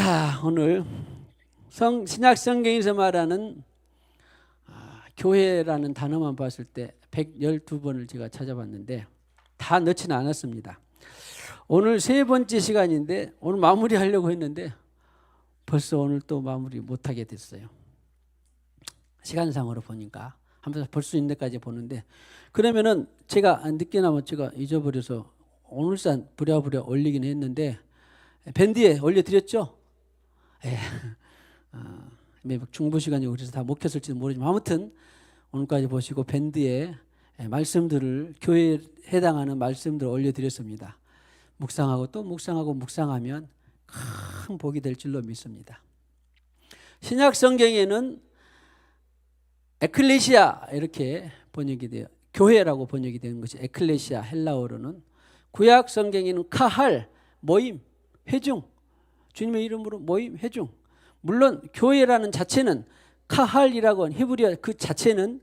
자, 오늘 신약 성경에서 말하는 교회라는 단어만 봤을 때 112번을 제가 찾아봤는데 다 넣지는 않았습니다. 오늘 세 번째 시간인데 오늘 마무리하려고 했는데 벌써 오늘 또 마무리 못하게 됐어요. 시간상으로 보니까 한번 볼 수 있는 데까지 보는데, 그러면은 제가 늦게나마 제가 잊어버려서 오늘산 부랴부랴 올리긴 했는데 밴드에 올려드렸죠? 예. 중부 시간이고 그래서 다 못 켰을지도 모르지만 아무튼 오늘까지 보시고 밴드에 말씀들을, 교회에 해당하는 말씀들을 올려드렸습니다. 묵상하고 또 묵상하면 큰 복이 될 줄로 믿습니다. 신약 성경에는 에클레시아 이렇게 번역이 돼요. 교회라고 번역이 되는 것이 에클레시아, 헬라어로는. 구약 성경에는 카할, 모임, 회중, 주님의 이름으로 모임, 회중. 물론 교회라는 자체는 카할이라고 하는 히브리어 그 자체는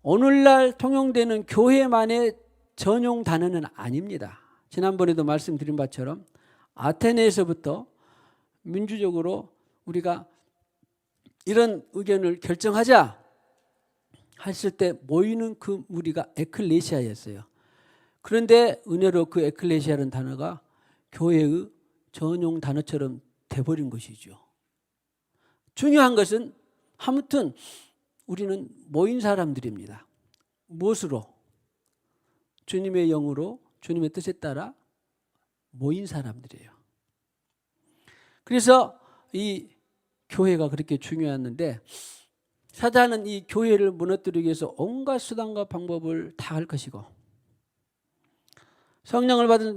오늘날 통용되는 교회만의 전용 단어는 아닙니다. 지난번에도 말씀드린 바처럼 아테네에서부터 민주적으로 우리가 이런 의견을 결정하자 했을 때 모이는 그 무리가 에클레시아였어요. 그런데 은혜로 그 에클레시아라는 단어가 교회의 전용 단어처럼 돼버린 것이죠. 중요한 것은 아무튼 우리는 모인 사람들입니다. 무엇으로? 주님의 영으로, 주님의 뜻에 따라 모인 사람들이에요. 그래서 이 교회가 그렇게 중요했는데 사단은 이 교회를 무너뜨리기 위해서 온갖 수단과 방법을 다 할 것이고,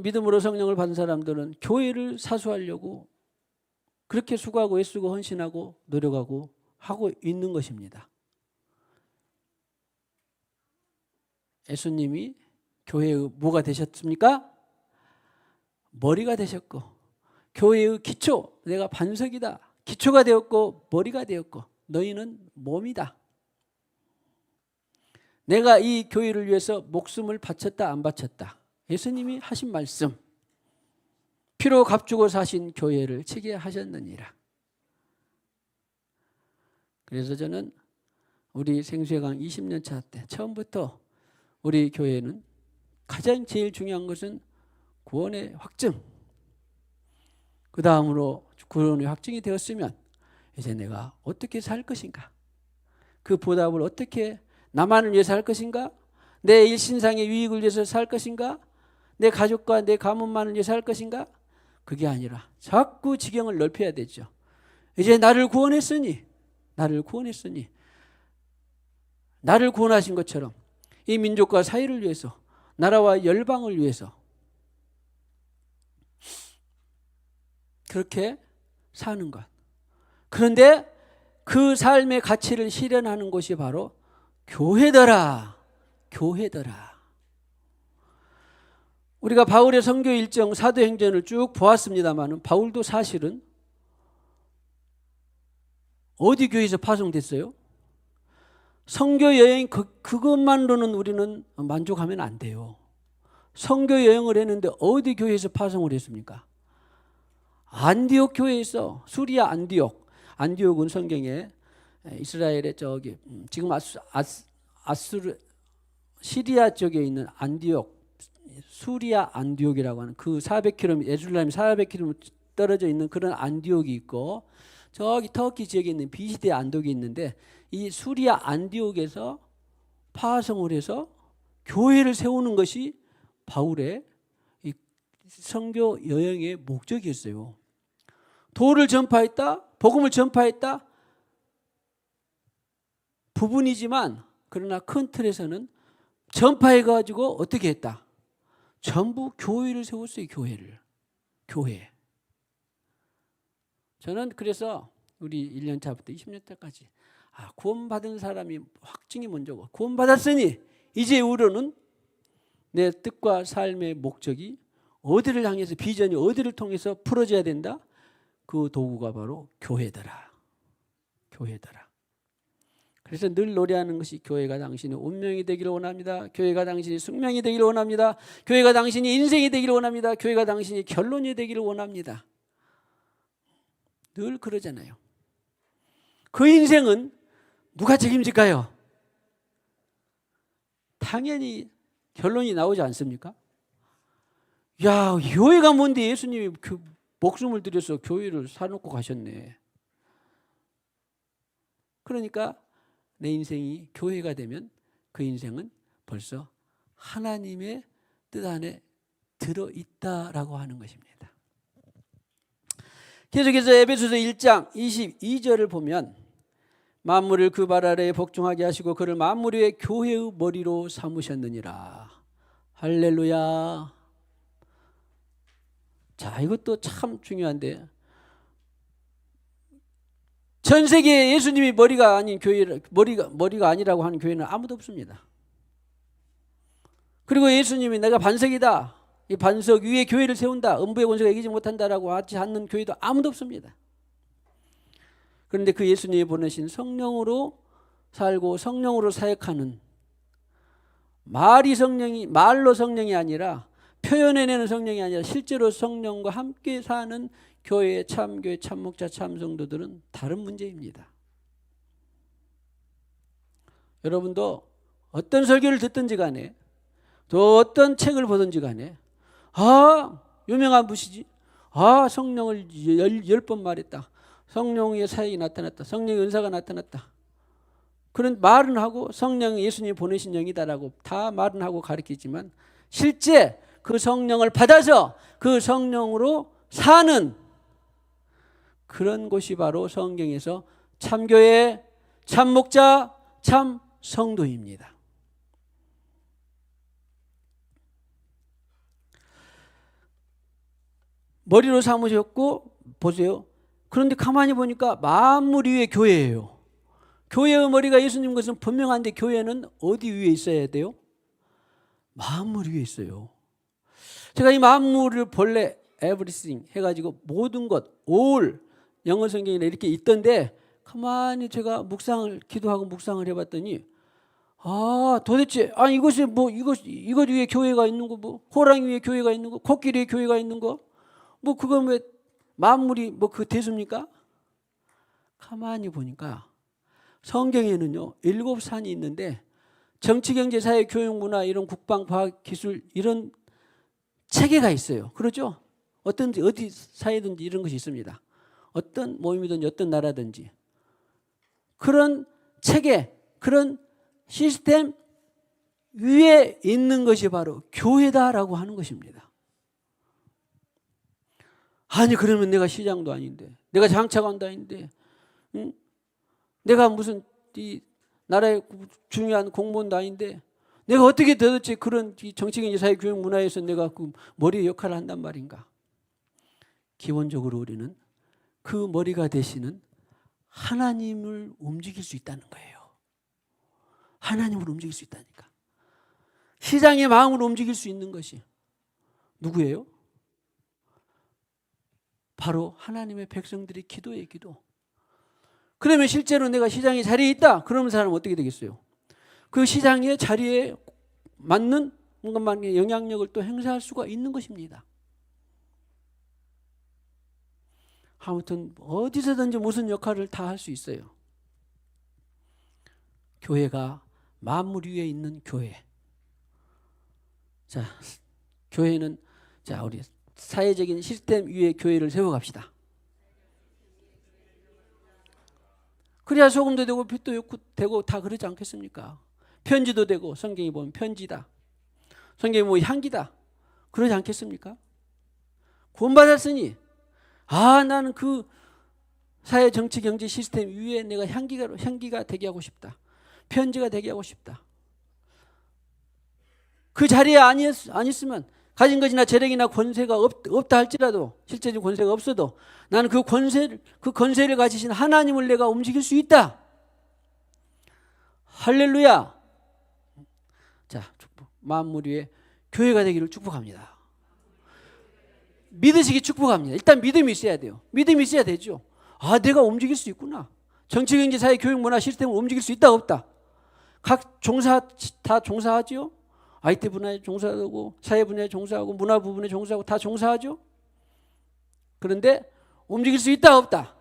믿음으로 성령을 받은 사람들은 교회를 사수하려고 그렇게 수고하고 애쓰고 헌신하고 노력하고 하고 있는 것입니다. 예수님이 교회의 뭐가 되셨습니까? 머리가 되셨고, 교회의 기초, 내가 반석이다. 기초가 되었고 머리가 되었고 너희는 몸이다. 내가 이 교회를 위해서 목숨을 바쳤다 안 바쳤다. 예수님이 하신 말씀. 피로 값주고 사신 교회를 치게 하셨느니라. 그래서 저는 우리 생수의강 20년 차 때 처음부터 우리 교회는 가장 제일 중요한 것은 구원의 확증. 그 다음으로 구원의 확증이 되었으면 이제 내가 어떻게 살 것인가? 그 보답을 어떻게 나만을 위해서 할 것인가? 내 일신상의 유익을 위해서 살 것인가? 내 가족과 내 가문만을 위해서 할 것인가? 그게 아니라 자꾸 지경을 넓혀야 되죠. 이제 나를 구원했으니 나를 구원하신 것처럼 이 민족과 사회를 위해서, 나라와 열방을 위해서 그렇게 사는 것. 그런데 그 삶의 가치를 실현하는 것이 바로 교회더라. 우리가 바울의 선교 일정, 사도행전을 쭉 보았습니다만 바울도 사실은 어디 교회에서 파송됐어요? 선교 여행 그것만으로는 우리는 만족하면 안 돼요. 선교 여행을 했는데 어디 교회에서 파송을 했습니까? 안디옥 교회에서, 수리아 안디옥은 성경에 이스라엘의 지금 시리아 쪽에 있는 안디옥, 수리아 안디옥이라고 하는 그 400km, 예루살렘 400km 떨어져 있는 그런 안디옥이 있고, 저기 터키 지역에 있는 비시대 안디옥이 있는데 이 수리아 안디옥에서 파송을 해서 교회를 세우는 것이 바울의 이 선교 여행의 목적이었어요. 도를 전파했다, 복음을 전파했다 부분이지만 그러나 큰 틀에서는 전파해가지고 어떻게 했다? 전부 교회를 세웠어요. 교회. 저는 그래서 우리 1년 차부터 20년 차까지 구원받은 사람이 확증이 먼저고, 구원받았으니 이제 우리는 내 뜻과 삶의 목적이 어디를 향해서, 비전이 어디를 통해서 풀어져야 된다? 그 도구가 바로 교회더라. 그래서 늘 노래하는 것이 교회가 당신의 운명이 되기를 원합니다. 교회가 당신의 숙명이 되기를 원합니다. 교회가 당신의 인생이 되기를 원합니다. 교회가 당신의 결론이 되기를 원합니다. 늘 그러잖아요. 그 인생은 누가 책임질까요? 당연히 결론이 나오지 않습니까? 야, 교회가 뭔데 예수님이 목숨을 들여서 교회를 사놓고 가셨네. 그러니까 내 인생이 교회가 되면 그 인생은 벌써 하나님의 뜻 안에 들어있다라고 하는 것입니다. 계속해서 에베소서 1장 22절을 보면 만물을 그 발 아래에 복종하게 하시고 그를 만물 위에 교회의 머리로 삼으셨느니라. 할렐루야. 자, 이것도 참 중요한데, 전 세계에 예수님이 머리가 아닌 교회, 머리가 아니라고 하는 교회는 아무도 없습니다. 그리고 예수님이 내가 반석이다, 이 반석 위에 교회를 세운다, 음부의 권세가 이기지 못한다라고 하지 않는 교회도 아무도 없습니다. 그런데 그 예수님이 보내신 성령으로 살고 성령으로 사역하는, 말로 성령이 아니라 표현해내는 성령이 아니라 실제로 성령과 함께 사는 교회의 참교회, 참목자, 참성도들은 다른 문제입니다. 여러분도 어떤 설교를 듣든지 간에, 또 어떤 책을 보든지 간에, 유명한 분이지, 성령을 10번 말했다, 성령의 사역이 나타났다, 성령의 은사가 나타났다, 그런 말은 하고 성령이 예수님이 보내신 영이다라고 다 말은 하고 가르치지만, 실제 그 성령을 받아서 그 성령으로 사는 그런 곳이 바로 성경에서 참교회, 참목자, 참성도입니다. 머리로 삼으셨고, 보세요. 그런데 가만히 보니까 만물 위에 교회예요. 교회의 머리가 예수님 것은 분명한데 교회는 어디 위에 있어야 돼요? 만물 위에 있어요. 제가 이 만물을 본래 everything 해가지고 모든 것, all 영어 성경에 이렇게 있던데, 가만히 제가 기도하고 묵상을 해봤더니, 도대체 이것이 뭐 이것 위에 교회가 있는 거, 뭐 호랑이 위에 교회가 있는 거, 코끼리 위에 교회가 있는 거, 뭐 그건 왜 만물이 뭐 그 대수입니까? 가만히 보니까 성경에는요 7산이 있는데, 정치, 경제, 사회, 교육, 문화, 이런 국방, 과학, 기술, 이런 체계가 있어요. 그렇죠? 어디 사회든지 이런 것이 있습니다. 어떤 모임이든지 어떤 나라든지 그런 체계, 그런 시스템 위에 있는 것이 바로 교회다라고 하는 것입니다. 아니, 그러면 내가 시장도 아닌데, 내가 장차관도 아닌데, 내가 무슨 이 나라의 중요한 공무원도 아닌데, 내가 어떻게 도대체 그런 정치, 경제, 사회, 교육, 문화에서 내가 그 머리의 역할을 한단 말인가? 기본적으로 우리는 그 머리가 되시는 하나님을 움직일 수 있다는 거예요. 하나님을 움직일 수 있다니까. 시장의 마음을 움직일 수 있는 것이 누구예요? 바로 하나님의 백성들의 기도예요, 기도. 그러면 실제로 내가 시장의 자리에 있다, 그러면 사람은 어떻게 되겠어요? 그 시장의 자리에 맞는 뭔가 영향력을 또 행사할 수가 있는 것입니다. 아무튼 어디서든지 무슨 역할을 다 할 수 있어요. 교회가 만물 위에 있는 교회. 자, 교회는, 자, 우리 사회적인 시스템 위에 교회를 세워갑시다. 그래야 소금도 되고 빛도 되고 다 그러지 않겠습니까? 편지도 되고, 성경이 보면 편지다, 성경이 뭐 향기다, 그러지 않겠습니까? 구원받았으니 나는 그 사회, 정치, 경제 시스템 위에 내가 향기가 되게 하고 싶다, 편지가 되게 하고 싶다. 그 자리에 안 있으면 가진 것이나 재력이나 권세가 없다 할지라도, 실제적인 권세가 없어도 나는 그 권세를 가지신 하나님을 내가 움직일 수 있다. 할렐루야. 자, 축복. 만물 위에 교회가 되기를 축복합니다. 믿으시기 축복합니다. 일단 믿음이 있어야 돼요. 믿음이 있어야 되죠. 내가 움직일 수 있구나. 정치, 경제, 사회, 교육, 문화 시스템을 움직일 수 있다 없다? 각 종사 다 종사하죠. IT 분야에 종사하고, 사회 분야에 종사하고, 문화 부분에 종사하고 다 종사하죠. 그런데 움직일 수 있다 없다?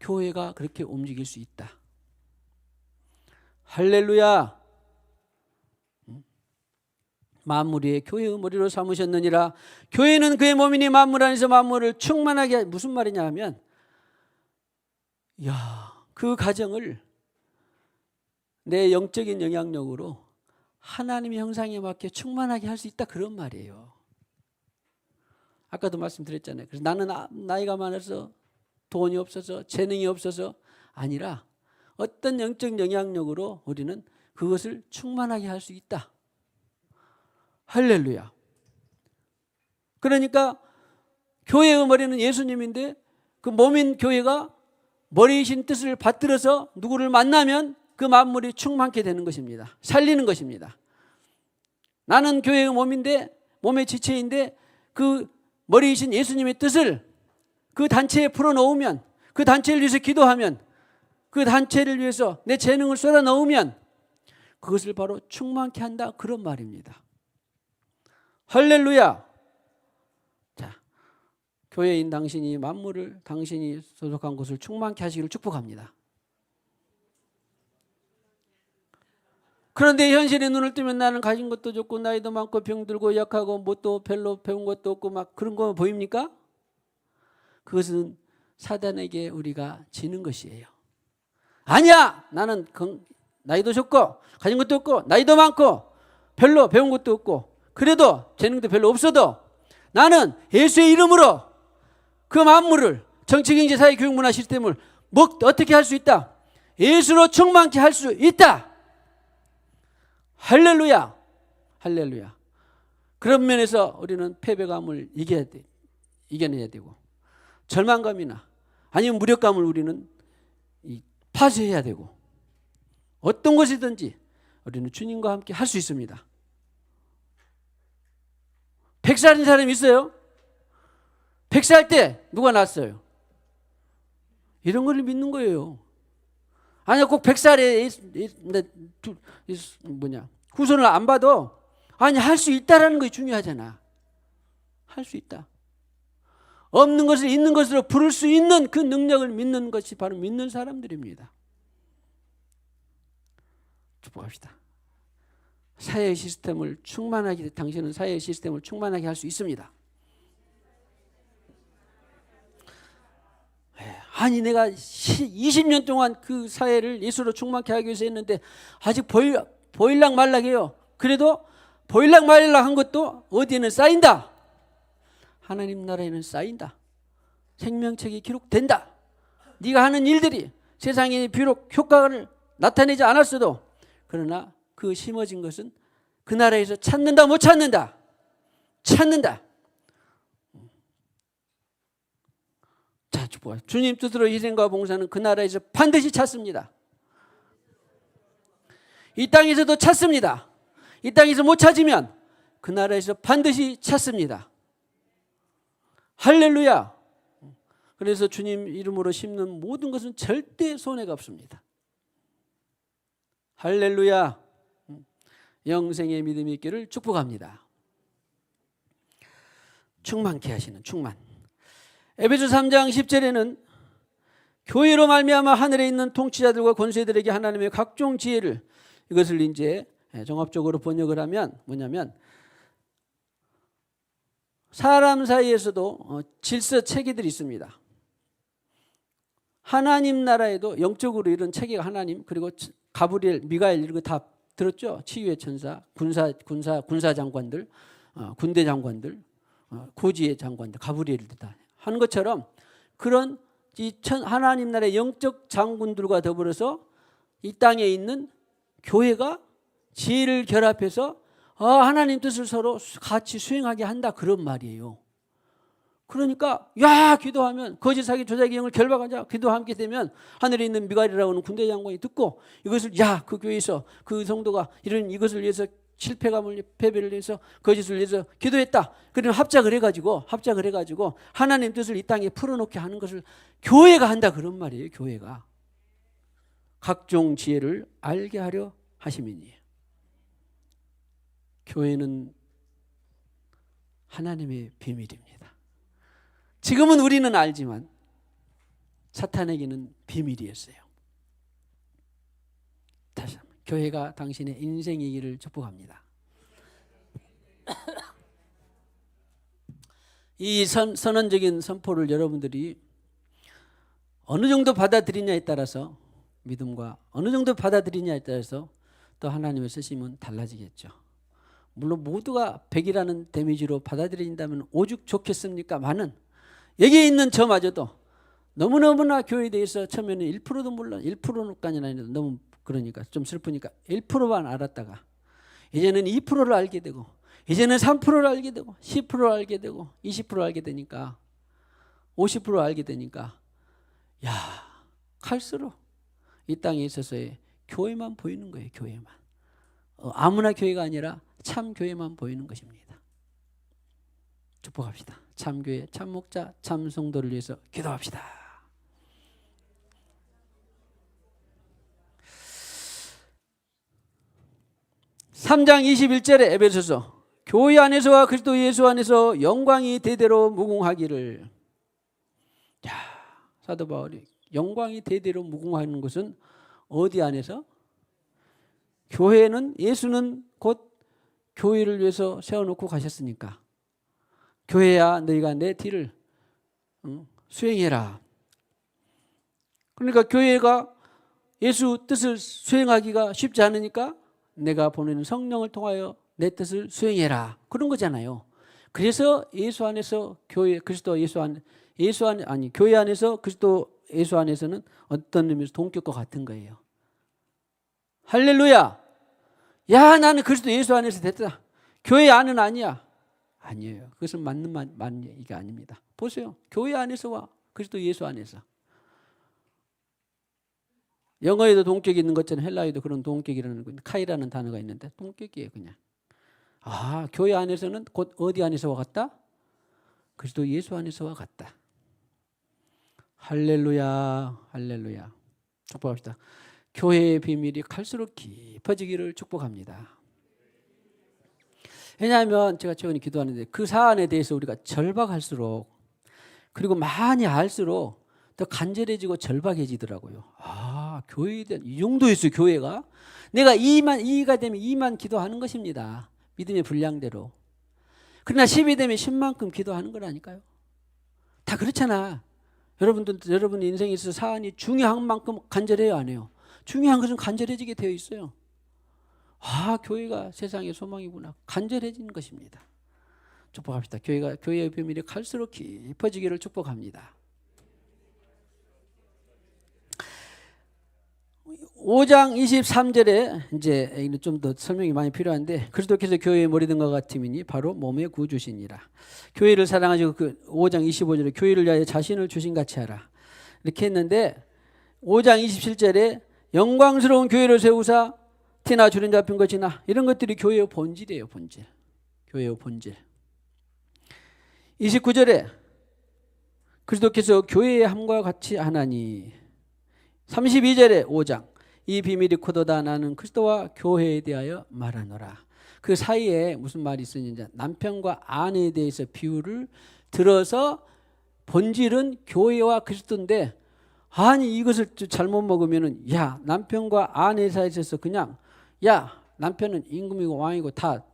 교회가 그렇게 움직일 수 있다. 할렐루야. 만물이 교회의 머리로 삼으셨느니라. 교회는 그의 몸이니 만물 안에서 만물을 충만하게. 무슨 말이냐 하면, 그 가정을 내 영적인 영향력으로 하나님의 형상에 맞게 충만하게 할 수 있다, 그런 말이에요. 아까도 말씀드렸잖아요. 그래서 나는 나이가 많아서 돈이 없어서 재능이 없어서 아니라 어떤 영적 영향력으로 우리는 그것을 충만하게 할 수 있다. 할렐루야. 그러니까 교회의 머리는 예수님인데 그 몸인 교회가 머리이신 뜻을 받들어서 누구를 만나면 그 만물이 충만케 되는 것입니다. 살리는 것입니다. 나는 교회의 몸인데, 몸의 지체인데 그 머리이신 예수님의 뜻을 그 단체에 풀어놓으면, 그 단체를 위해서 기도하면, 그 단체를 위해서 내 재능을 쏟아 넣으면 그것을 바로 충만케 한다, 그런 말입니다. 할렐루야. 자, 교회인 당신이 만물을 당신이 소속한 곳을 충만케 하시기를 축복합니다. 그런데 현실에 눈을 뜨면 나는 가진 것도 좋고 나이도 많고 병들고 약하고 뭣도 별로 배운 것도 없고 막 그런 거 보입니까? 그것은 사단에게 우리가 지는 것이에요. 아니야, 나는 나이도 좋고 가진 것도 없고 나이도 많고 별로 배운 것도 없고 그래도 재능도 별로 없어도 나는 예수의 이름으로 그 만물을, 정치, 경제, 사회, 교육, 문화 시스템을 어떻게 할 수 있다? 예수로 충만케 할 수 있다. 할렐루야. 할렐루야. 그런 면에서 우리는 패배감을 이겨내야 되고, 절망감이나 아니면 무력감을 우리는 파쇄해야 되고, 어떤 것이든지 우리는 주님과 함께 할 수 있습니다. 100살인 사람이 있어요? 100살 때 누가 낳았어요? 이런 걸 믿는 거예요. 아니야, 꼭 100살에 후손을 안 봐도 아니, 할 수 있다라는 것이 중요하잖아. 할 수 있다. 없는 것을 있는 것으로 부를 수 있는 그 능력을 믿는 것이 바로 믿는 사람들입니다. 축복합시다. 사회의 시스템을 충만하게, 당신은 사회의 시스템을 충만하게 할 수 있습니다. 아니, 내가 20년 동안 그 사회를 예수로 충만케 하기 위해서 했는데 아직 보일락 말락해요. 그래도 보일락 말락 한 것도 어디에는 쌓인다. 하나님 나라에는 쌓인다. 생명책이 기록된다. 네가 하는 일들이 세상에 비록 효과를 나타내지 않았어도, 그러나 그 심어진 것은 그 나라에서 찾는다, 못 찾는다? 찾는다. 자, 주님 뜻으로 희생과 봉사는 그 나라에서 반드시 찾습니다. 이 땅에서도 찾습니다. 이 땅에서 못 찾으면 그 나라에서 반드시 찾습니다. 할렐루야. 그래서 주님 이름으로 심는 모든 것은 절대 손해가 없습니다. 할렐루야. 영생의 믿음이 있기를 축복합니다. 충만케 하시는 충만. 에베소 3장 10절에는 교회로 말미암아 하늘에 있는 통치자들과 권세들에게 하나님의 각종 지혜를, 이것을 이제 종합적으로 번역을 하면 뭐냐면, 사람 사이에서도 질서 체계들이 있습니다. 하나님 나라에도 영적으로 이런 체계가, 하나님, 그리고 가브리엘, 미가엘 이런 거 다 들었죠? 치유의 천사, 군사 장관들, 군대 장관들, 고지의 장관들, 가브리엘들 다 하는 것처럼, 그런 하나님 나라의 영적 장군들과 더불어서 이 땅에 있는 교회가 지혜를 결합해서 하나님 뜻을 서로 같이 수행하게 한다, 그런 말이에요. 그러니까 기도하면, 거짓 사기 조작의 영을 결박하자 기도하게 되면 하늘에 있는 미가엘이라고 하는 군대 장관이 듣고 이것을 그 교회에서 그 성도가 이것을 위해서 실패감을, 패배를 위해서, 거짓을 위해서 기도했다. 그러면 합작을 해가지고 하나님 뜻을 이 땅에 풀어놓게 하는 것을 교회가 한다, 그런 말이에요. 교회가 각종 지혜를 알게 하려 하심이니에요. 교회는 하나님의 비밀입니다. 지금은 우리는 알지만 사탄에게는 비밀이었어요. 다시 한번 교회가 당신의 인생이기를 축복합니다. 이 선언적인 선포를 여러분들이 어느 정도 받아들이냐에 따라서, 믿음과 어느 정도 받아들이냐에 따라서 또 하나님을 쓰시면 달라지겠죠. 물론 모두가 100이라는 데미지로 받아들인다면 오죽 좋겠습니까? 많은 여기에 있는 저마저도 너무너무나 교회에 대해서 처음에는 1%도 몰라, 1%까지는 아니라 너무 그러니까 좀 슬프니까 1%만 알았다가 이제는 2%를 알게 되고, 이제는 3%를 알게 되고, 10%를 알게 되고, 20%를 알게 되니까, 50%를 알게 되니까, 야, 갈수록 이 땅에 있어서의 교회만 보이는 거예요. 교회만. 아무나 교회가 아니라 참 교회만 보이는 것입니다. 축복합시다. 참 교회, 참 목자, 참 성도를 위해서 기도합시다. (3장 21절에) 에베소서, 교회 안에서와 그리스도 예수 안에서 영광이 대대로 무궁하기를. 자, 사도 바울이 영광이 대대로 무궁하는 것은 어디 안에서? 교회는, 예수는 곧 교회를 위해서 세워놓고 가셨으니까 교회야 너희가 내 뒤를 수행해라. 그러니까 교회가 예수 뜻을 수행하기가 쉽지 않으니까 내가 보내는 성령을 통하여 내 뜻을 수행해라, 그런 거잖아요. 그래서 예수 안에서 교회, 그리스도 예수 안, 아니 교회 안에서 그리스도 예수 안에서는 어떤 의미에서 동격과 같은 거예요. 할렐루야. 야, 나는 그리스도 예수 안에서 됐다. 교회 안은 아니야. 아니에요. 그것은 맞는 얘기가 아닙니다. 보세요. 교회 안에서와 그리스도 예수 안에서. 영어에도 동격이 있는 것처럼 헬라어에도 그런 동격이라는, 카이라는 단어가 있는데 동격이에요, 그냥. 아, 교회 안에서는 곧 어디 안에서와 같다? 그리스도 예수 안에서와 같다. 할렐루야, 할렐루야. 축복합시다. 교회의 비밀이 갈수록 깊어지기를 축복합니다. 왜냐하면 제가 최근에 기도하는데 그 사안에 대해서 우리가 절박할수록, 그리고 많이 알수록 더 간절해지고 절박해지더라고요. 아, 교회에 대한 이 정도였어요. 교회가 내가 이가 되면 2만 기도하는 것입니다. 믿음의 분량대로. 그러나 10이 되면 10만큼 기도하는 거라니까요. 다 그렇잖아. 여러분 인생에 있어서 사안이 중요한 만큼 간절해요, 안 해요? 중요한 것은 간절해지게 되어 있어요. 아, 교회가 세상의 소망이구나. 간절해지는 것입니다. 축복합시다. 교회의 비밀이 갈수록 깊어지기를 축복합니다. 5장 23절에 이제 좀 더 설명이 많이 필요한데, 그리스도께서 교회의 머리 된 것 같음이니 바로 몸의 구주시니라. 교회를 사랑하시고, 그 5장 25절에 교회를 위하여 자신을 주신 같이 하라, 이렇게 했는데, 5장 27절에 영광스러운 교회를 세우사 티나 주름 잡힌 것이나, 이런 것들이 교회의 본질이에요. 본질. 교회의 본질. 29절에 그리스도께서 교회의 함과 같이 하나니. 32절에 5장 이 비밀이 코도다 나는 그리스도와 교회에 대하여 말하노라. 그 사이에 무슨 말이 있었는지, 남편과 아내에 대해서 비유를 들어서 본질은 교회와 그리스도인데, 아니 이것을 잘못 먹으면은, 야, 남편과 아내 사이에 있어서 그냥, 야, 남편은 임금이고 왕이고 다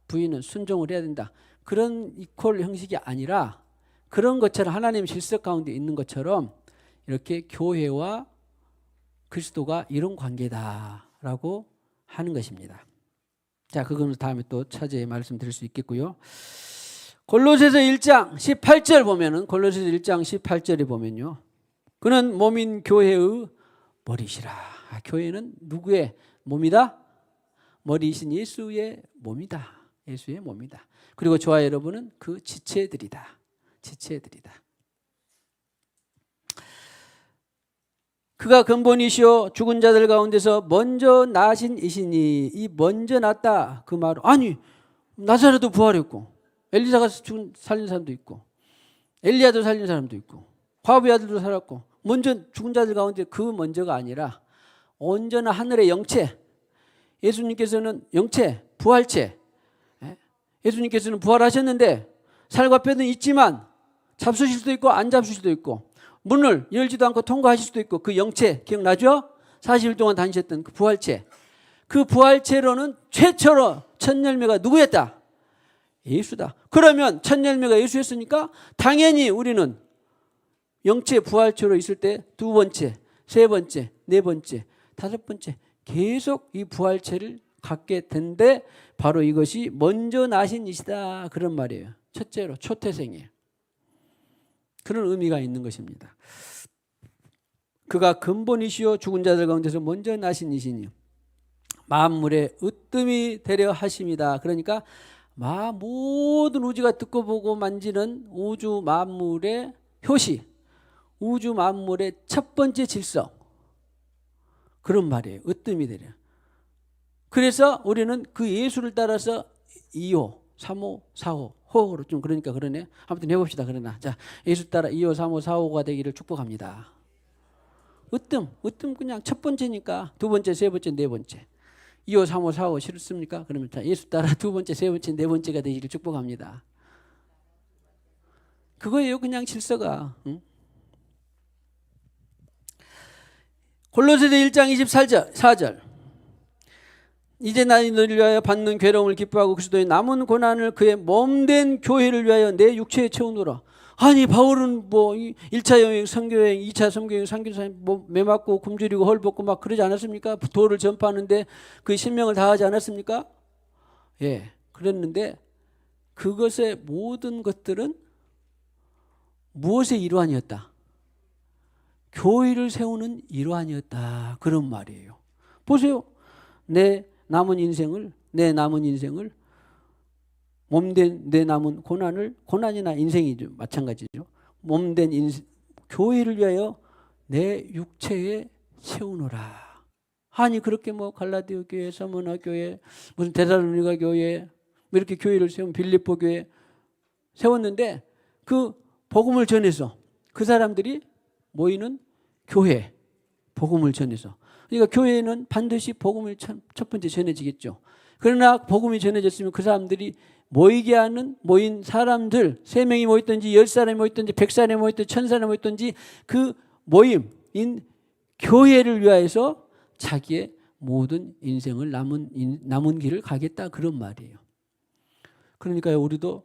부인은 순종을 해야 된다, 그런 이퀄 형식이 아니라, 그런 것처럼 하나님 질서 가운데 있는 것처럼 이렇게 교회와 그리스도가 이런 관계다라고 하는 것입니다. 자, 그거는 다음에 또 차제에 말씀드릴 수 있겠고요. 골로새서 1장 18절 보면은, 골로새서 1장 18절에 보면요, 그는 몸인 교회의 머리시라. 아, 교회는 누구의 몸이다? 머리이신 예수의 몸이다. 예수의 몸이다. 그리고 저와 여러분은 그 지체들이다. 지체들이다. 그가 근본이시오 죽은 자들 가운데서 먼저 나신 이시니. 이 먼저 났다 그 말은, 아니 나사로도 부활했고, 엘리사가 살린 사람도 있고, 엘리야도 살린 사람도 있고, 과부의 아들도 살았고, 먼저 죽은 자들 가운데 그 먼저가 아니라 온전한 하늘의 영체, 예수님께서는 영체, 부활체, 예수님께서는 부활하셨는데 살과 뼈는 있지만 잡수실 수도 있고 안 잡수실 수도 있고, 문을 열지도 않고 통과하실 수도 있고 그 영체 기억나죠? 40일 동안 다니셨던 그 부활체. 그 부활체로는 최초로 첫 열매가 누구였다? 예수다. 그러면 첫 열매가 예수였으니까 당연히 우리는 영체 부활체로 있을 때 두 번째, 세 번째, 네 번째, 다섯 번째 계속 이 부활체를 갖게 된데 바로 이것이 먼저 나신 이시다 그런 말이에요. 첫째로 초태생이에요. 그런 의미가 있는 것입니다. 그가 근본이시요 죽은 자들 가운데서 먼저 나신 이시니 만물의 으뜸이 되려 하심이다. 그러니까 모든 우주가 듣고 보고 만지는 우주 만물의 효시, 우주 만물의 첫 번째 질서 그런 말이에요. 으뜸이 되려. 그래서 우리는 그 예수를 따라서 2호, 3호, 4호, 호로 좀 그러니까 그러네. 아무튼 해봅시다. 그러나 자 예수 따라 2호, 3호, 4호가 되기를 축복합니다. 으뜸 그냥 첫 번째니까 두 번째, 세 번째, 네 번째. 2호, 3호, 4호 싫습니까? 그러면 자 예수 따라 두 번째, 세 번째, 네 번째가 되기를 축복합니다. 그거예요. 그냥 질서가. 응? 골로새서 1장 24절 이제 너희를 위하여 받는 괴로움을 기뻐하고 그리스도의 남은 고난을 그의 몸된 교회를 위하여 내 육체에 채우노라. 아니 바울은 뭐 1차 여행, 선교여행, 2차 선교여행, 3차 뭐 매맞고 굶주리고 헐벗고 막 그러지 않았습니까? 도를 전파하는데 그 신명을 다하지 않았습니까? 예, 그랬는데 그것의 모든 것들은 무엇의 일환이었다? 교회를 세우는 일환이었다. 그런 말이에요. 보세요. 내 남은 인생을 몸된 내 남은 고난이나 인생이죠. 마찬가지죠. 몸된 교회를 위하여 내 육체에 세우노라. 아니 그렇게 뭐 갈라디아 교회, 서머나 교회, 무슨 데살로니가 교회 이렇게 교회를 세운 빌립보 교회 세웠는데 그 복음을 전해서 그 사람들이 모이는 교회 복음을 전해서 그러니까 교회는 반드시 복음을 첫 번째 전해지겠죠. 그러나 복음이 전해졌으면 그 사람들이 모이게 하는 모인 사람들 3명이 모였든지 10사람이 모였든지 100사람이 모였든지 1000사람이 모였든지 그 모임인 교회를 위하여서 자기의 모든 인생을 남은 길을 가겠다 그런 말이에요. 그러니까 우리도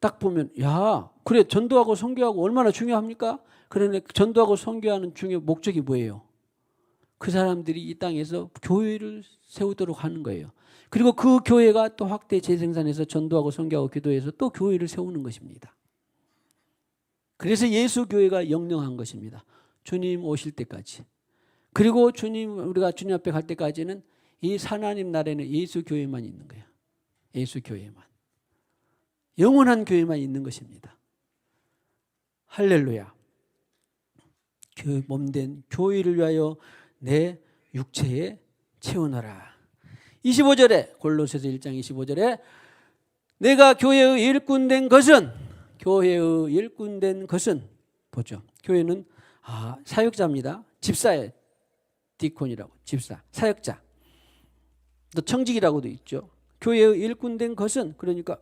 딱 보면 야 그래 전도하고 선교하고 얼마나 중요합니까? 그런데 전도하고 선교하는 목적이 뭐예요? 그 사람들이 이 땅에서 교회를 세우도록 하는 거예요. 그리고 그 교회가 또 확대 재생산해서 전도하고 선교하고 기도해서 또 교회를 세우는 것입니다. 그래서 예수 교회가 영영한 것입니다. 주님 오실 때까지. 그리고 우리가 주님 앞에 갈 때까지는 이 하나님 나라에는 예수 교회만 있는 거예요. 예수 교회만. 영원한 교회만 있는 것입니다. 할렐루야. 몸된 교회를 위하여 내 육체에 채워넣어라. 25절에 골로새서 1장 25절에 내가 교회의 일꾼된 것은 보죠. 교회는 사역자입니다. 집사예요. 디콘이라고 집사 사역자. 또 청직이라고도 있죠. 교회의 일꾼된 것은 그러니까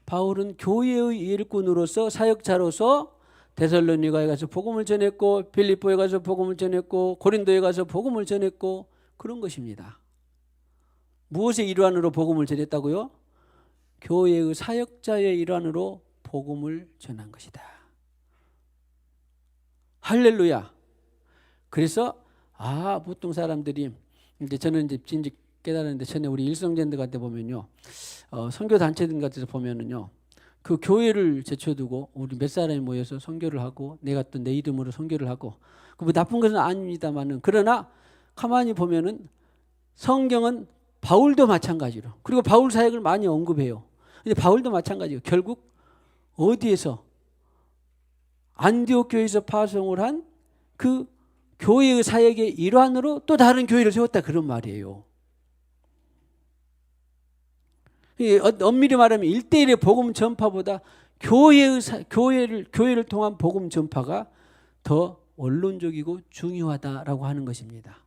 바울은 교회의 일꾼으로서 사역자로서 데살로니가에 가서 복음을 전했고 빌립보에 가서 복음을 전했고 고린도에 가서 복음을 전했고 그런 것입니다. 무엇의 일환으로 복음을 전했다고요? 교회의 사역자의 일환으로 복음을 전한 것이다. 할렐루야. 그래서 보통 사람들이 이제 저는 이제 진즉 깨달았는데 전에 우리 일성전대 같은 데 보면요, 선교 단체들 같은 데 보면은요, 그 교회를 제쳐두고 우리 몇 사람이 모여서 선교를 하고 내가 또 내 이름으로 선교를 하고 그 뭐 나쁜 것은 아닙니다만은 그러나 가만히 보면은 성경은 바울도 마찬가지로 그리고 바울 사역을 많이 언급해요. 근데 바울도 마찬가지예요. 결국 어디에서 안디옥 교회에서 파송을 한 그 교회의 사역의 일환으로 또 다른 교회를 세웠다 그런 말이에요. 엄밀히 말하면 1대1의 복음 전파보다 교회를 통한 복음 전파가 더 원론적이고 중요하다라고 하는 것입니다.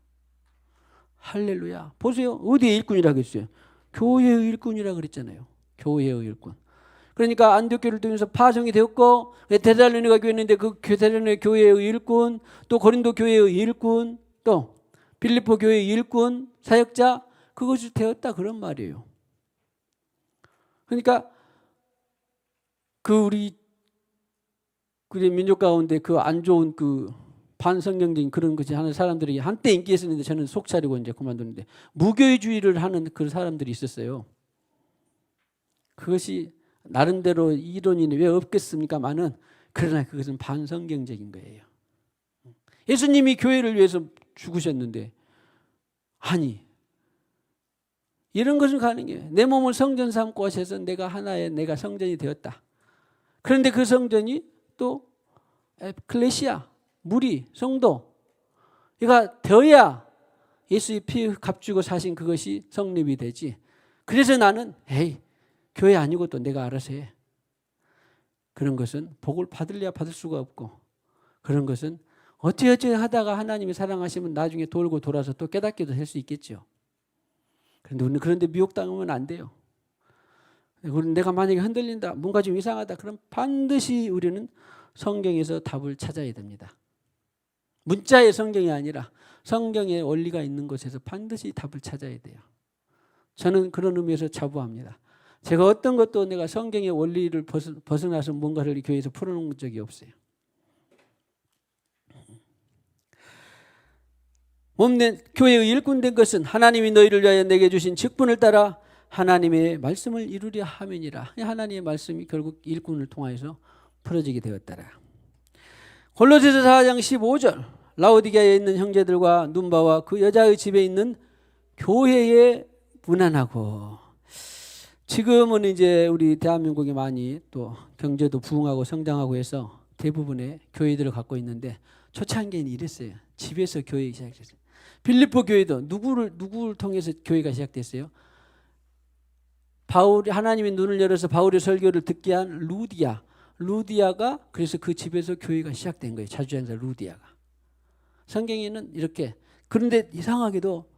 할렐루야. 보세요. 어디의 일꾼이라고 했어요? 교회의 일꾼이라고 그랬잖아요. 교회의 일꾼. 그러니까 안디옥교를 통해서 파송이 되었고, 데살로니가 교회였는데 그 데살로니가 교회의 일꾼, 또 고린도 교회의 일꾼, 또 빌립보 교회의 일꾼, 사역자, 그것이 되었다 그런 말이에요. 그러니까 우리 민족 가운데 안 좋은 반성경적인 그런 것이 하는 사람들이 한때 인기 있었는데 저는 속 차리고 이제 그만두는데, 무교회주의를 하는 그 사람들이 있었어요. 그것이 나름대로 이론이 왜 없겠습니까만은, 그러나 그것은 반성경적인 거예요. 예수님이 교회를 위해서 죽으셨는데, 아니 이런 것은 가는 게, 내 몸을 성전 삼고 하셔서 내가 성전이 되었다. 그런데 그 성전이 또 에클레시아, 무리, 성도, 이가 되어야 예수의 피 값주고 사신 그것이 성립이 되지. 그래서 나는 교회 아니고 또 내가 알아서 해. 그런 것은 복을 받을래야 받을 수가 없고, 그런 것은 어찌어찌 하다가 하나님이 사랑하시면 나중에 돌고 돌아서 또 깨닫게도 될 수 있겠죠. 그런데 우리는 그런데 미혹당하면 안 돼요. 우리는 내가 만약에 흔들린다, 뭔가 좀 이상하다, 그럼 반드시 우리는 성경에서 답을 찾아야 됩니다. 문자의 성경이 아니라 성경의 원리가 있는 곳에서 반드시 답을 찾아야 돼요. 저는 그런 의미에서 자부합니다. 제가 어떤 것도 내가 성경의 원리를 벗어나서 뭔가를 교회에서 풀어놓은 적이 없어요. 몸된 교회의 일꾼 된 것은 하나님이 너희를 위하여 내게 주신 직분을 따라 하나님의 말씀을 이루려 함이니라. 하나님의 말씀이 결국 일꾼을 통하여서 풀어지게 되었더라. 골로새서 4장 15절, 라오디게아에 있는 형제들과 눈바와 그 여자의 집에 있는 교회에 문안하고. 지금은 이제 우리 대한민국이 많이 또 경제도 부흥하고 성장하고 해서 대부분의 교회들을 갖고 있는데, 초창기에는 이랬어요. 집에서 교회 시작했어요. 빌립보 교회도 누구를 통해서 교회가 시작됐어요? 하나님이 눈을 열어서 바울의 설교를 듣게 한 루디아가 그래서 그 집에서 교회가 시작된 거예요. 자주행사 루디아가. 성경에는 이렇게. 그런데 이상하게도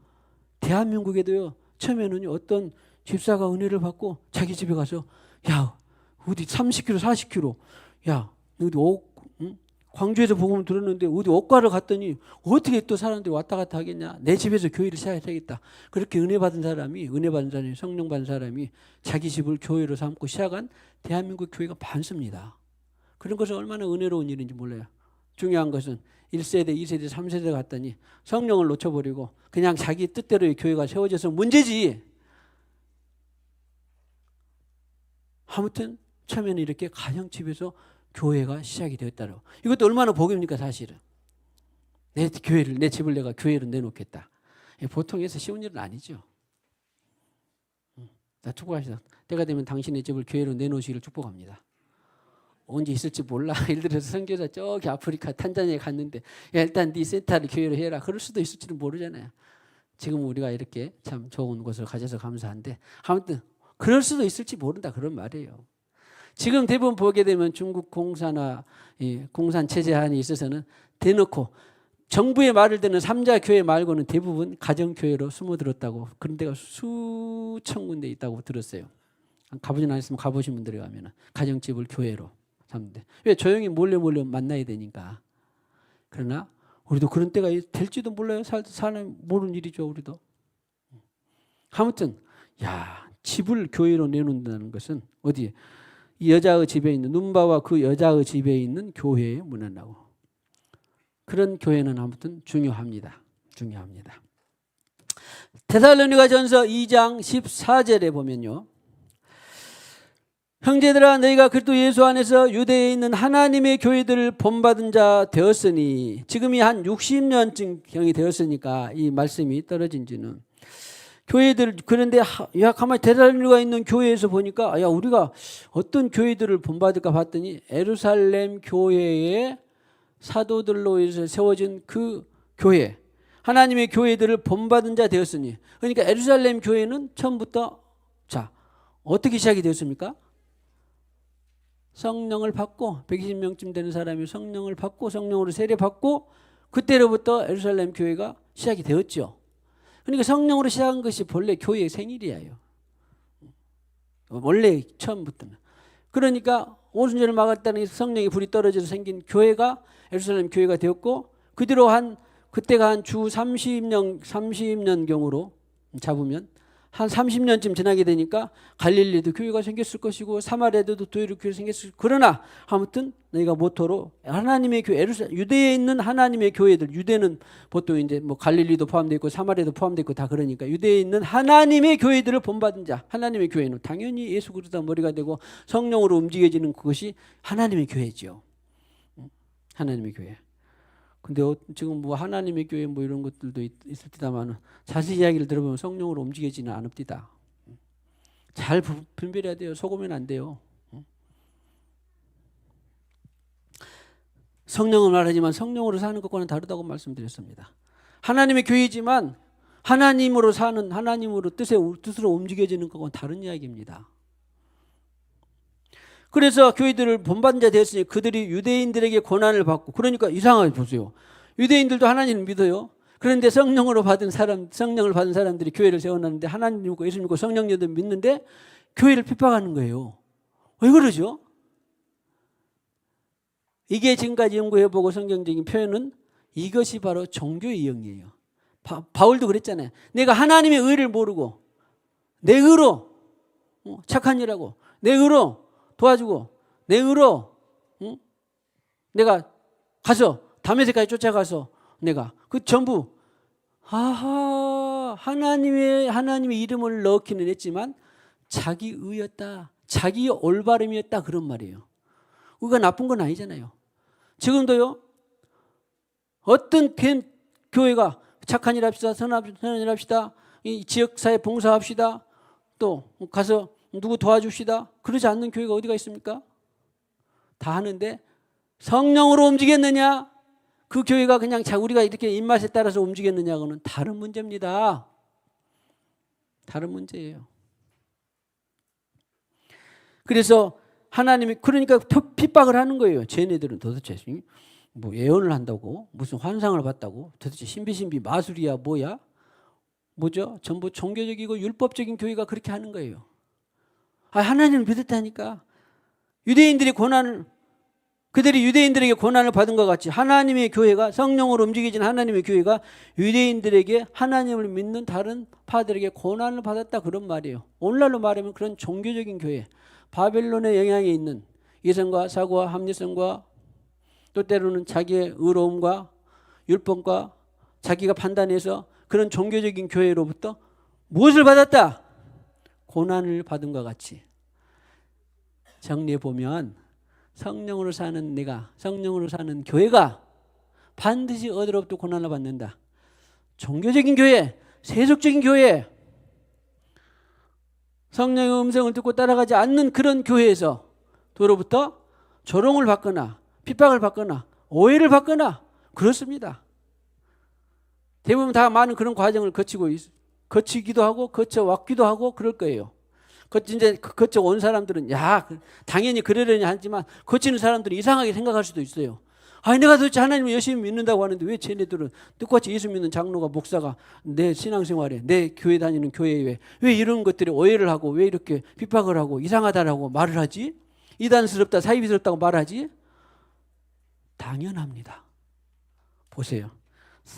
대한민국에도요, 처음에는 어떤 집사가 은혜를 받고 자기 집에 가서, 야 어디 30km 40km, 야 어디 광주에서 복음을 들었는데 어디 옥가를 갔더니 어떻게 또 사람들이 왔다 갔다 하겠냐, 내 집에서 교회를 시작해야겠다. 그렇게 은혜 받은 사람이 성령 받은 사람이 자기 집을 교회로 삼고 시작한 대한민국 교회가 많습니다. 그런 것은 얼마나 은혜로운 일인지 몰라요. 중요한 것은 1세대 2세대 3세대 갔더니 성령을 놓쳐버리고 그냥 자기 뜻대로의 교회가 세워져서 문제지. 아무튼 처음에는 이렇게 가정집에서 교회가 시작이 되었다고. 이것도 얼마나 복입니까 사실은. 내 집을 내가 교회로 내놓겠다. 보통 해서 쉬운 일은 아니죠. 나 축복하시다. 때가 되면 당신의 집을 교회로 내놓으시기를 축복합니다. 언제 있을지 몰라. 예를 들어서 선교사 저기 아프리카 탄자니아에 갔는데, 야, 일단 네 센터를 교회로 해라. 그럴 수도 있을지도 모르잖아요. 지금 우리가 이렇게 참 좋은 곳을 가져서 감사한데, 아무튼 그럴 수도 있을지 모른다 그런 말이에요. 지금 대부분 보게 되면 중국 공사나 공산 체제안에 있어서는 대놓고 정부의 말을 듣는 3자 교회 말고는 대부분 가정교회로 숨어들었다고, 그런 데가 수천 군데 있다고 들었어요. 가보진 않았으면 가보신 분들이 가면 가정집을 교회로 삼는데, 왜? 조용히 몰래 만나야 되니까. 그러나 우리도 그런 때가 될지도 몰라요. 사람 모르는 일이죠. 우리도. 아무튼 집을 교회로 내놓는다는 것은 어디에? 이 여자의 집에 있는 눈바와 그 여자의 집에 있는 교회에 문안하고. 그런 교회는 아무튼 중요합니다. 데살로니가전서 2장 14절에 보면요, 형제들아 너희가 그리스도 예수 안에서 유대에 있는 하나님의 교회들을 본받은 자 되었으니, 지금이 한 60년쯤경이 되었으니까 이 말씀이 떨어진 지는. 교회들, 그런데 가만히 데살로니가 있는 교회에서 보니까 우리가 어떤 교회들을 본받을까 봤더니 예루살렘 교회의 사도들로 해서 세워진 그 교회, 하나님의 교회들을 본받은 자 되었으니. 그러니까 예루살렘 교회는 처음부터 어떻게 시작이 되었습니까? 성령을 받고 120명쯤 되는 사람이 성령을 받고 성령으로 세례받고 그때로부터 예루살렘 교회가 시작이 되었죠. 그러니까 성령으로 시작한 것이 본래 교회의 생일이에요. 원래 처음부터는. 그러니까 오순절을 막았다는 성령의 불이 떨어져서 생긴 교회가 예루살렘 교회가 되었고, 그 뒤로 그때가 한 주 30년 경으로 잡으면 한 30년쯤 지나게 되니까 갈릴리도 교회가 생겼을 것이고 사마리아에도 도리도 교회가 생겼을 것이고, 그러나 아무튼 너희가 모토로 하나님의 교회, 유대에 있는 하나님의 교회들, 유대는 보통 이제 뭐 갈릴리도 포함되어 있고 사마리아도 포함되어 있고 다 그러니까 유대에 있는 하나님의 교회들을 본받은 자, 하나님의 교회는 당연히 예수 그리스도가 머리가 되고 성령으로 움직여지는 그것이 하나님의 교회죠. 하나님의 교회. 근데 지금 뭐 하나님의 교회 뭐 이런 것들도 있을 때다만 자세히 이야기를 들어보면 성령으로 움직이지는 않읍니다. 잘 분별해야 돼요. 속으면 안 돼요. 성령은 말하지만 성령으로 사는 것과는 다르다고 말씀드렸습니다. 하나님의 교회이지만 하나님으로 사는, 하나님으로 뜻으로 움직여지는 것과는 다른 이야기입니다. 그래서 교회들을 본받은 자 되었으니 그들이 유대인들에게 고난을 받고, 그러니까 이상하게 보세요. 유대인들도 하나님을 믿어요. 그런데 성령을 받은 사람들이 교회를 세워놨는데 하나님 믿고 예수 믿고 성령님도 믿는데 교회를 핍박하는 거예요. 왜 그러죠? 이게 지금까지 연구해보고 성경적인 표현은 이것이 바로 종교의 영이에요. 바울도 그랬잖아요. 내가 하나님의 의를 모르고 내 의로 착한 일하고 내 의로 도와주고 내 의로 내가 가서 다메섹까지 쫓아가서 내가 그 전부 하나님의 이름을 넣기는 했지만 자기 의였다, 자기 올바름이었다, 그런 말이에요. 의가 나쁜 건 아니잖아요. 지금도요, 어떤 교회가 착한 일 합시다, 선한 일 합시다, 이 지역사회 봉사합시다, 또 가서 누구 도와줍시다, 그러지 않는 교회가 어디가 있습니까? 다 하는데 성령으로 움직였느냐, 그 교회가 그냥 우리가 이렇게 입맛에 따라서 움직였느냐고는 다른 문제입니다. 다른 문제예요. 그래서 하나님이 그러니까 핍박을 하는 거예요. 쟤네들은 도대체 뭐 예언을 한다고 무슨 환상을 봤다고 도대체 신비신비 마술이야 뭐야? 뭐죠? 전부 종교적이고 율법적인 교회가 그렇게 하는 거예요. 하나님을 믿었다니까. 그들이 유대인들에게 고난을 받은 것 같이 하나님의 교회가, 성령으로 움직이진 하나님의 교회가 유대인들에게, 하나님을 믿는 다른 파들에게 고난을 받았다, 그런 말이에요. 오늘날로 말하면 그런 종교적인 교회, 바벨론의 영향에 있는 이성과 사고와 합리성과 또 때로는 자기의 의로움과 율법과 자기가 판단해서 그런 종교적인 교회로부터 무엇을 받았다? 고난을 받은 것 같이. 정리해 보면 성령으로 사는 내가, 성령으로 사는 교회가 반드시 어디로부터 고난을 받는다. 종교적인 교회, 세속적인 교회, 성령의 음성을 듣고 따라가지 않는 그런 교회에서 도로부터 조롱을 받거나 핍박을 받거나 오해를 받거나 그렇습니다. 대부분 다 많은 그런 과정을 거치기도 하고 거쳐왔기도 하고 그럴 거예요. 이제 거쳐온 사람들은 당연히 그러려니 하지만 거치는 사람들은 이상하게 생각할 수도 있어요. 내가 도대체 하나님을 열심히 믿는다고 하는데 왜 쟤네들은 똑같이 예수 믿는 장로가, 목사가 내 신앙생활에, 내 교회 다니는 교회에 왜 이런 것들이 오해를 하고 왜 이렇게 핍박을 하고 이상하다라고 말을 하지? 이단스럽다, 사이비스럽다고 말하지? 당연합니다. 보세요.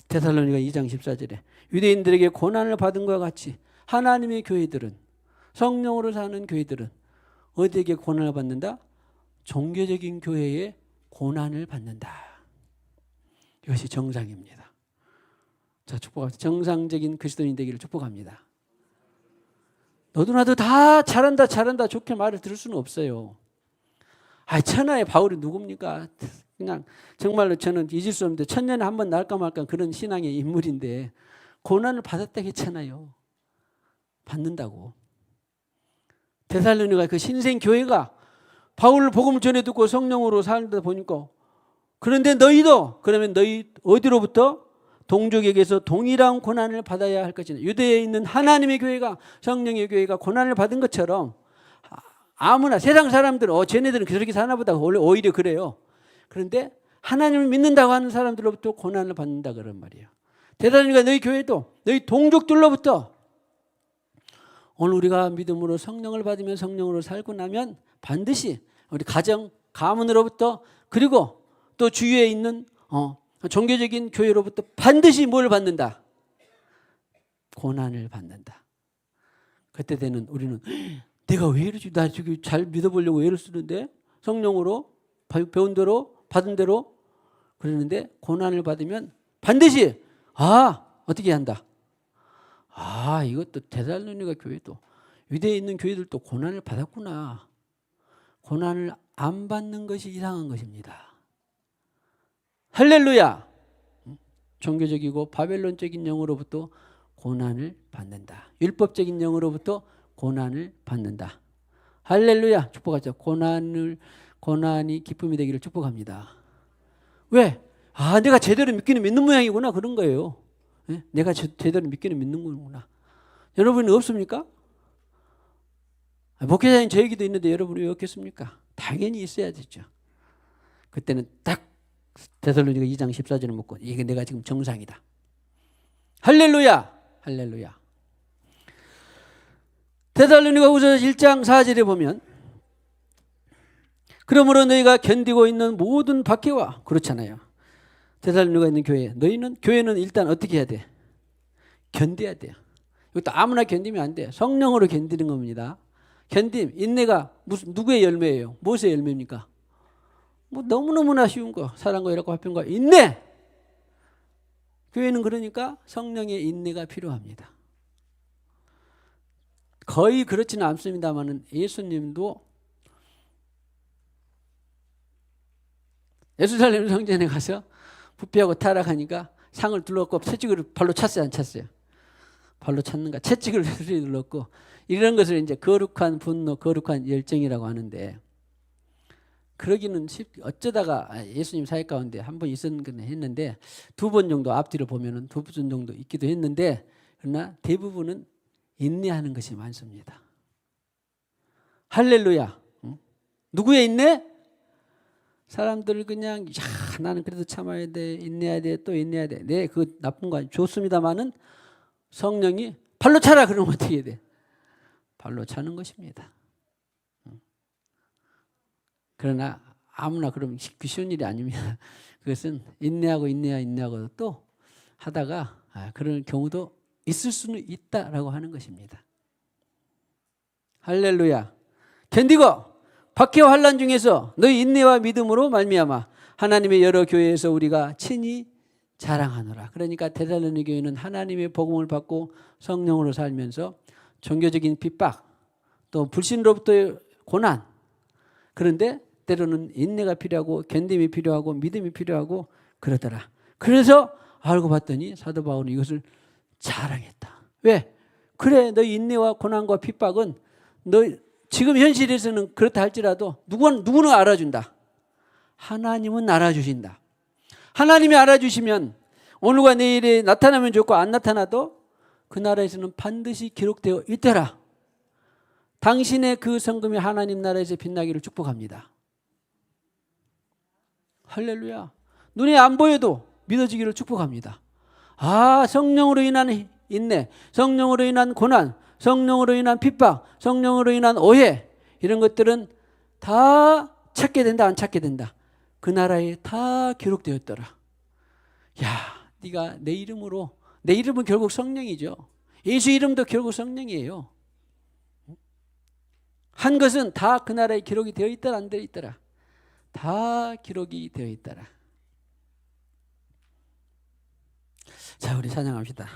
데살로니가 2장 14절에 유대인들에게 고난을 받은 것과 같이 하나님의 교회들은, 성령으로 사는 교회들은 어디에게 고난을 받는다? 종교적인 교회에 고난을 받는다. 이것이 정상입니다. 자, 축복합니다. 정상적인 그리스도인 되기를 축복합니다. 너도 나도 다 잘한다 좋게 말을 들을 수는 없어요. 천하의 바울이 누굽니까? 그냥 정말로 저는 잊을 수 없는데 천년에 한 번 날까 말까 그런 신앙의 인물인데 고난을 받았다고 했잖아요. 받는다고. 데살로니가 그 신생 교회가 바울을 복음을 전해 듣고 성령으로 살다 보니까, 그런데 너희도, 그러면 너희 어디로부터? 동족에게서 동일한 고난을 받아야 할 것이다. 유대에 있는 하나님의 교회가, 성령의 교회가 고난을 받은 것처럼 아무나 세상 사람들은 쟤네들은 그렇게 사나 보다 오히려 그래요. 그런데 하나님을 믿는다고 하는 사람들로부터 고난을 받는다, 그런 말이에요. 데살로니가 너희 교회도 너희 동족들로부터, 오늘 우리가 믿음으로 성령을 받으면 성령으로 살고 나면 반드시 우리 가정, 가문으로부터 그리고 또 주위에 있는 종교적인 교회로부터 반드시 뭘 받는다? 고난을 받는다. 그때 되는 우리는 내가 왜 이러지? 나 지금 잘 믿어보려고 애를 쓰는데 성령으로 배운 대로 받은 대로 그러는데 고난을 받으면 반드시 어떻게 한다? 이것도 데살로니가 교회도 유대에 있는 교회들도 고난을 받았구나. 고난을 안 받는 것이 이상한 것입니다. 할렐루야. 종교적이고 바벨론적인 영으로부터 고난을 받는다. 율법적인 영으로부터 고난을 받는다. 할렐루야. 축복하죠. 고난이 기쁨이 되기를 축복합니다. 왜? 내가 제대로 믿기는 믿는 모양이구나. 그런 거예요. 네? 내가 제대로 믿기는 믿는 거구나. 여러분은 없습니까? 목회자님 저 얘기도 있는데 여러분이 왜 없겠습니까? 당연히 있어야 되죠. 그때는 딱 데살로니가 2장 14절을 먹고 이게 내가 지금 정상이다. 할렐루야. 할렐루야. 데살로니가 후서 1장 4절에 보면 그러므로 너희가 견디고 있는 모든 박해와 그렇잖아요. 데살로니가 있는 교회는 일단 어떻게 해야 돼? 견뎌야 돼요. 이것도 아무나 견디면 안 돼. 성령으로 견디는 겁니다. 견딤, 인내가 누구의 열매예요? 무엇의 열매입니까? 너무너무나 쉬운 거. 사랑과 희락과 화평과 인내. 교회는 그러니까 성령의 인내가 필요합니다. 거의 그렇지는 않습니다만 예수님도 예루살렘 성전에 가서 부패하고 타락하니까 상을 둘렀고 채찍으로 발로 찼어요, 안 찼어요? 발로 찼는가? 채찍을 눌렀고 이런 것을 이제 거룩한 분노, 거룩한 열정이라고 하는데 그러기는 어쩌다가 예수님 사역 가운데 한 번 했는데 2번 정도 앞뒤로 보면은 2번 정도 있기도 했는데 그러나 대부분은 인내하는 것이 많습니다. 할렐루야. 누구의 인내? 사람들 그냥 나는 그래도 참아야 돼, 인내해야 돼, 또 인내해야 돼. 네, 그 나쁜 거 좋습니다만은 성령이 발로 차라 그러면 어떻게 해야 돼? 발로 차는 것입니다. 그러나 아무나 그러면 쉬운 일이 아닙니다. 그것은 인내하고 또 하다가 그런 경우도 있을 수는 있다라고 하는 것입니다. 할렐루야. 견디고 박해와 환난 중에서 너희 인내와 믿음으로 말미암아 하나님의 여러 교회에서 우리가 친히 자랑하노라. 그러니까 데살로니 교회는 하나님의 복음을 받고 성령으로 살면서 종교적인 핍박 또 불신으로부터의 고난 그런데 때로는 인내가 필요하고 견딤이 필요하고 믿음이 필요하고 그러더라. 그래서 알고 봤더니 사도 바울은 이것을 자랑했다. 왜? 그래 너희 인내와 고난과 핍박은 너 지금 현실에서는 그렇다 할지라도 누구는 알아준다. 하나님은 알아주신다. 하나님이 알아주시면 오늘과 내일에 나타나면 좋고 안 나타나도 그 나라에서는 반드시 기록되어 있더라. 당신의 그 성금이 하나님 나라에서 빛나기를 축복합니다. 할렐루야. 눈에 안 보여도 믿어지기를 축복합니다. 성령으로 인한 인내, 성령으로 인한 고난, 성령으로 인한 핍박, 성령으로 인한 오해 이런 것들은 다 찾게 된다 안 찾게 된다. 그 나라에 다 기록되었더라. 네가 내 이름은 결국 성령이죠. 예수 이름도 결국 성령이에요. 한 것은 다 그 나라에 기록이 되어 있더라 안 되어 있더라. 다 기록이 되어 있더라. 자, 우리 찬양합시다.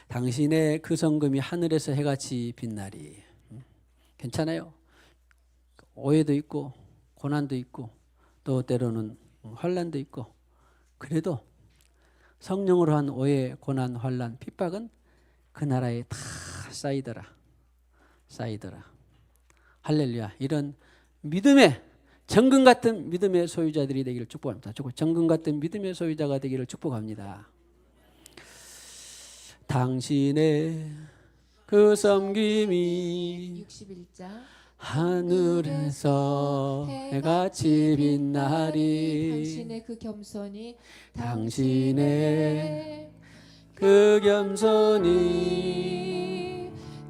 당신의 그 성금이 하늘에서 해같이 빛나리. 괜찮아요. 오해도 있고 고난도 있고 또 때로는 환난도 있고 그래도 성령으로 한 오해, 고난, 환난, 핍박은 그 나라에 다 쌓이더라. 할렐루야. 이런 믿음의 정금 같은 믿음의 소유자들이 되기를 축복합니다. 정금 같은 믿음의 소유자가 되기를 축복합니다. 당신의 그 섬김이 61장 하늘에서 해같이 빛나리. 당신의 그 겸손이 당신의 그 겸손이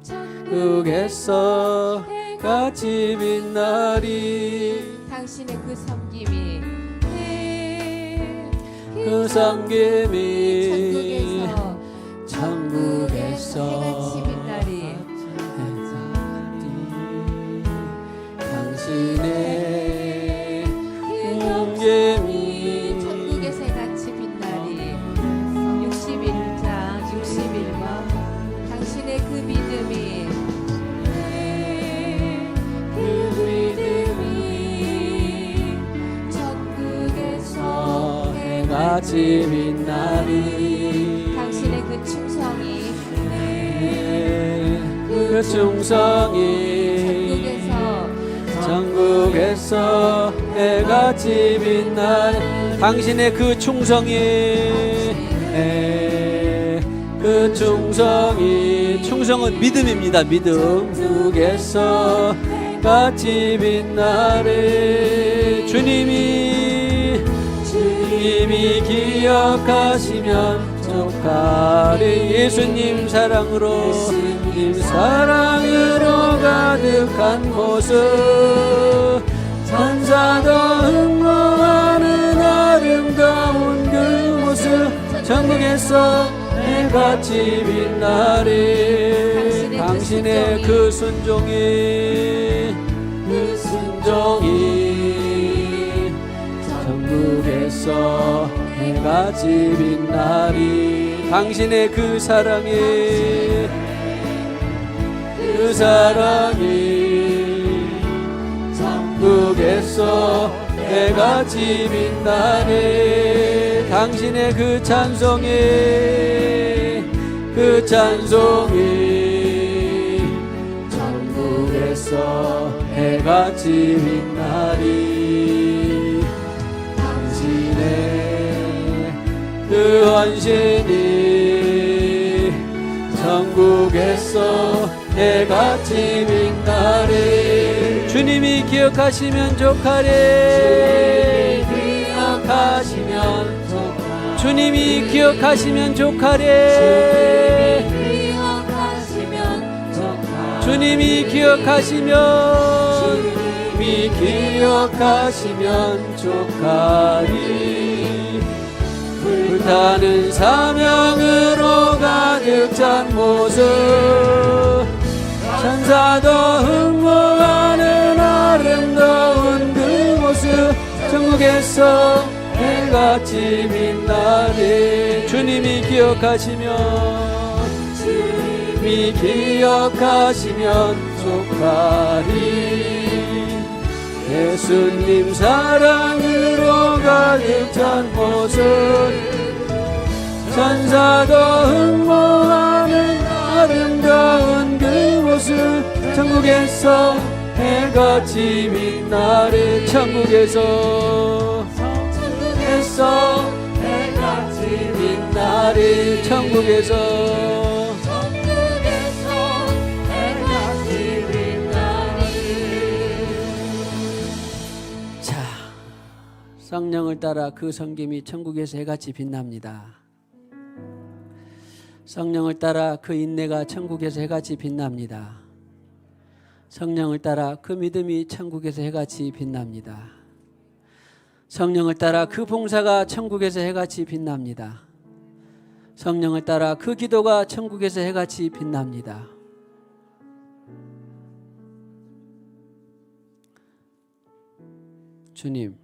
천국에서 같이 빛나리. 당신의 그 섬김이 그 섬김이 천국에서 천국에서 해같이 빛나리. 당신의 그 섬김이 천국에서 해같이 빛나리. 61장 61번 당신의 그 믿음이 천국에서 해같이 빛나리. 당신의 그 충성이 그 충성이 천국에서 해같이 빛나리. 당신의 그 충성이 충성은 믿음입니다. 믿음. 천국에서 같이 빛나리. 주님이 기억하시면 족하리. 예수님 사랑으로 가득한 모습, 천사도 흠모하는 아름다운 그 모습, 천국에서 해같이 빛나리. 당신의 그 순종이 천국에서 해같이 빛나리. 당신의 그 사랑이 천국에서 해같이 빛나리. 당신의 그 찬송이 천국에서 해같이 빛나리. 당신의 그 헌신이 천국에서 해같이 빛나리. 주님이 기억하시면 족하리. 주님이 기억하시면 족하리. 주님이 기억하시면 족하리. 불타는 사명으로 가득 찬 모습, 천사도 흠모하는 아름다운 그 모습, 천국에서 해같이 빛나리. 주님이 기억하시면 족하리. 예수님 사랑으로 가득 찬 모습, 천사도 흠모하는 아름다운 그 모습, 천국에서 해같이 빛나리. 천국에서 해같이 빛나리. 천국에서 성령을 따라 그 섬김이 천국에서 해같이 빛납니다. 성령을 따라 그 인내가 천국에서 해같이 빛납니다. 성령을 따라 그 믿음이 천국에서 해같이 빛납니다. 성령을 따라 그 봉사가 천국에서 해같이 빛납니다. 성령을 따라 그 기도가 천국에서 해같이 빛납니다. 주님,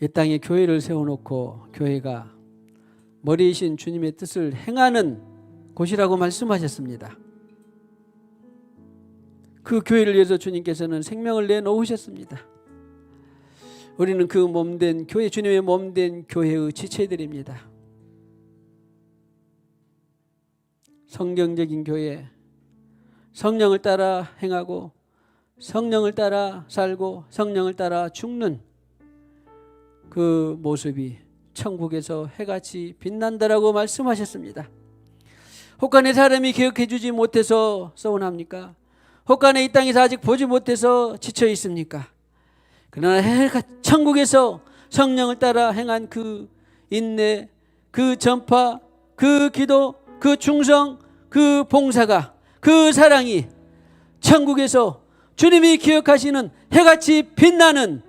이 땅에 교회를 세워놓고 교회가 머리이신 주님의 뜻을 행하는 곳이라고 말씀하셨습니다. 그 교회를 위해서 주님께서는 생명을 내놓으셨습니다. 우리는 그 몸된 교회, 주님의 몸된 교회의 지체들입니다. 성경적인 교회, 성령을 따라 행하고 성령을 따라 살고 성령을 따라 죽는 그 모습이 천국에서 해같이 빛난다라고 말씀하셨습니다. 혹간의 사람이 기억해 주지 못해서 서운합니까? 혹간의 이 땅에서 아직 보지 못해서 지쳐 있습니까? 그러나 천국에서 성령을 따라 행한 그 인내, 그 전파, 그 기도, 그 충성, 그 봉사가, 그 사랑이 천국에서 주님이 기억하시는 해같이 빛나는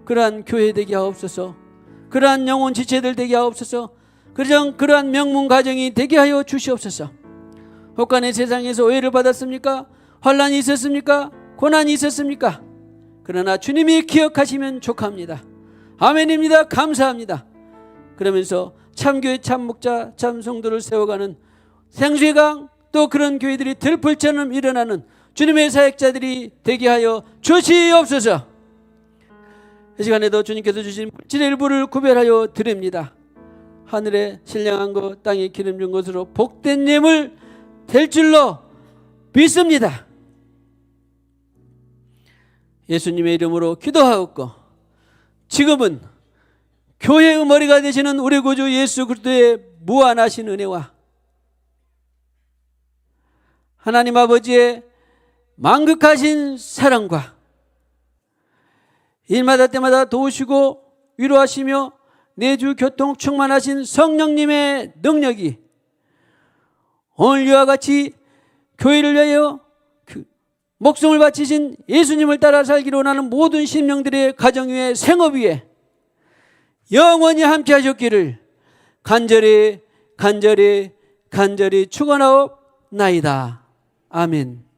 그러한 교회 되게 하옵소서. 그러한 영혼 지체들 되게 하옵소서. 그러한 명문 가정이 되게 하여 주시옵소서. 혹간의 세상에서 오해를 받았습니까? 환난이 있었습니까? 고난이 있었습니까? 그러나 주님이 기억하시면 족합니다. 아멘입니다. 감사합니다. 그러면서 참교회 참목자 참성도를 세워가는 생수의강 또 그런 교회들이 들불처럼 일어나는 주님의 사역자들이 되게 하여 주시옵소서. 이 시간에도 주님께서 주신 물질의 일부를 구별하여 드립니다. 하늘에 신령한 것 땅에 기름 준 것으로 복된 예물 될 줄로 믿습니다. 예수님의 이름으로 기도하옵고 지금은 교회의 머리가 되시는 우리 구주 예수 그리스도의 무한하신 은혜와 하나님 아버지의 만극하신 사랑과 일마다 때마다 도우시고 위로하시며 내주 교통 충만하신 성령님의 능력이 오늘 이와 같이 교회를 위하여 목숨을 바치신 예수님을 따라 살기로 원하는 모든 심령들의 가정 위에 생업 위에 영원히 함께 하셨기를 간절히 축원하옵나이다. 아멘.